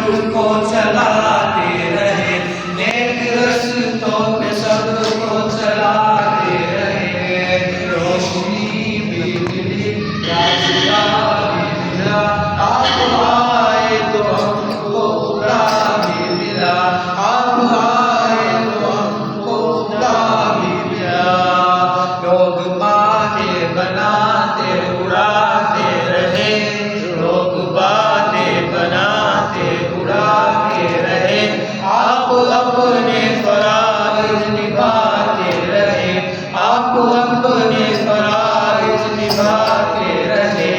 सबको चलाते रहे, नेक रस्तों पे सबको चलाते रहे। रोशनी बिजली रास्ता भी मिला, आप आए तो हमको खुदा भी मिला, आप आए तो हमको खुदा भी मिला। लोग बातें बनाते उड़ाते रहे, लोग बातें बनाते उड़ाते रहे, आप अपने फराइज निभाते रहे, आप अपने फराइज निभाते रहे।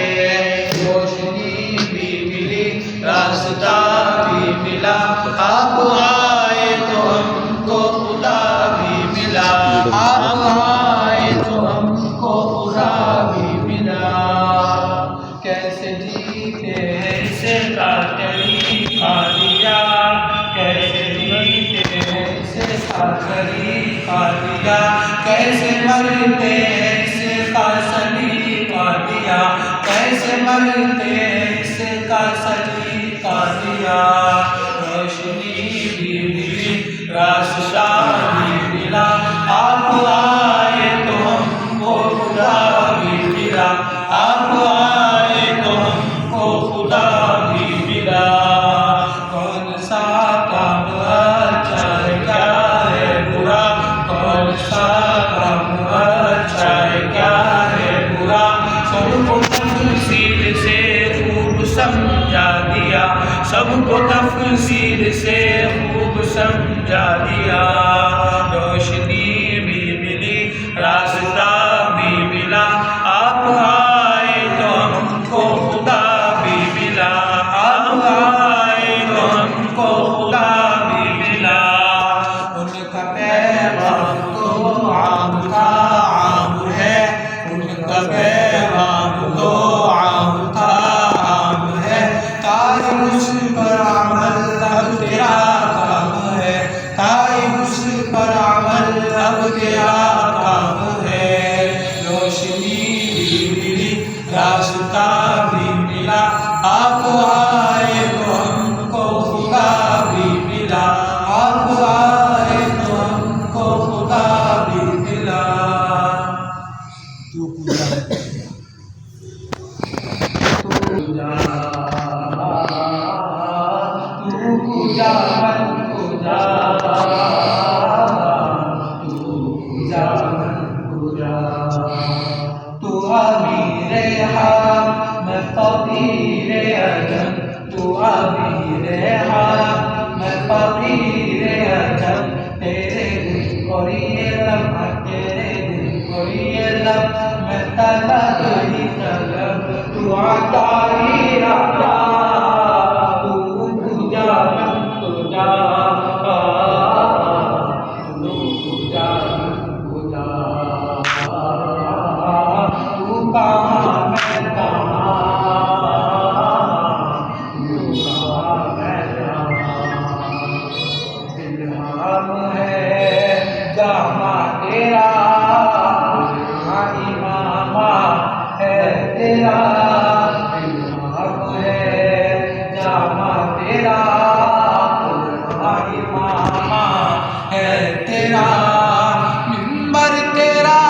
रोशनी भी मिली, रास्ता भी मिला, आप आए तो हमको खुदा भी मिला, आप आए तो हमको खुदा भी मिला। कैसे जीते हैं इसे का तरीका दिया, कैसे जीते हैं इसे का तरीका दिया, कैसे मरते हैं इसे का सलीका दिया, कैसे मरते हैं इसे का सलीका दिया। रोशनी भी मिली, रास्ता भी मिला, आप आए तो हमको खुदा भी मिला, आप आए तो हमको खुदा भी मिला। कौन सा काम अच्छा है, क्या है बुरा, कौन सा काम अच्छा है, क्या है बुरा, सबको तफसील से खूब समझा दिया, सबको तफसील से खूब समझा दिया। रोशनी भी मिली, रास्ता भी मिला, आप आए तो हमको खुदा भी मिला, आप आए तो हमको खुदा भी मिला। उनका पैगाम तो आम था, आम है, उनका पैगाम तो आम था, आम है, ताई उस पर अमल अब तेरा काम है, ताई उस पर अमल अब तेरा काम है। रोशनी भी मिली, रास्ता भी मिला, आप आए तो हमको खुदा भी मिला, आप आए तो हमको खुदा भी मिला। तू पूजा तू पूजा मन पूजा, तू पूजा मन पूजा। तू अमीर हाम मैं फकीर अजम, तू अमीर हाम मैं फकीर अजम। तेरे दिल को ये लब, तेरे दिल को ये लब, मैं तलब ही तलब, तू आता ही आता। तू पूजा मन पूजा, तू पूजा मन पूजा। तू कहाँ मैं कहाँ, तू कहाँ मैं कहाँ। इल्हाम है जामा तेरा, इमामा है तेरा, इल्हाम है जामा तेरा, इमामा है तेरा। मिंबर तेरा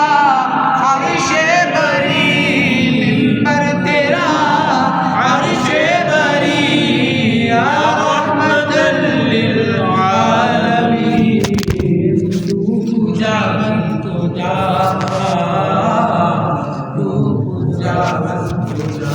अर्शे बरी, मिंबर तेरा अर्शे बरी, या रहमतल लिल आलमीन। तू पूजा मन पूजा, तू पूजा मन पूजा।